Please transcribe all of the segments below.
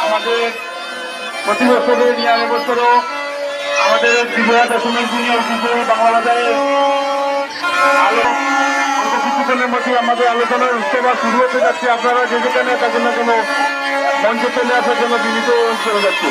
আমাদের প্রতি বছরের নিয়ে বছরও আমাদের ত্রিপুরা দশমী জুনিয়র বিদ্যালয় বাংলা বাজারে কিছুক্ষণের মধ্যে আমাদের আলোচনার উৎসব শুরু হতে যাচ্ছে। আপনারা যে যেখানে থাকেন না কেন মঞ্চে চলে আসার জন্য বিনীত করে যাচ্ছে।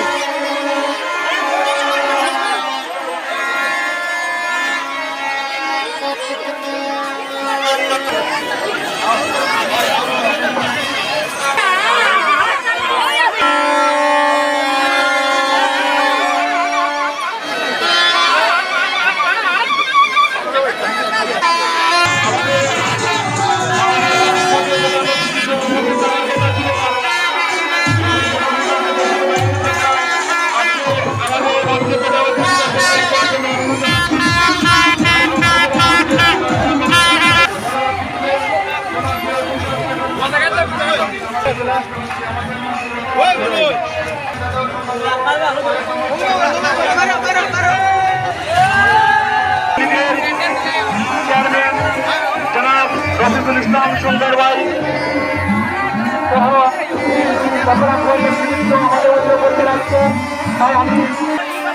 জনাব রফিকুল ইসলাম সুন্দর ভাই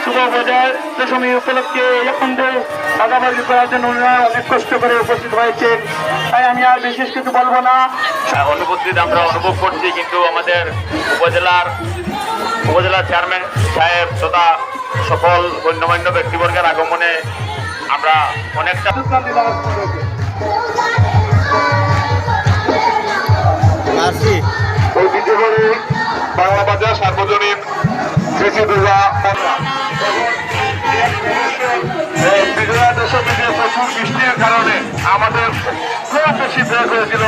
শুভ বাজার দশমী উপলক্ষে এখন ভাগাভাগি করার জন্য অনেক কষ্ট করে উপস্থিত হয়েছে, তাই আমি আর বিশেষ কিছু বলবো না। অনুপস্থিত আমরা অনুভব করছি, কিন্তু আমাদের উপজেলার চেয়ারম্যান সাহেব তথা সকল গণ্যমান্য ব্যক্তিবর্গের আগমনে আমরা অনেকটা ঐতিহ্যবাহী বাংলা বাজার সার্বজনীন শ্রী দুর্গা বিজয়া দশমীতে প্রচুর বৃষ্টির কারণে আমাদের খুব বেশি ব্যয় হয়েছিল।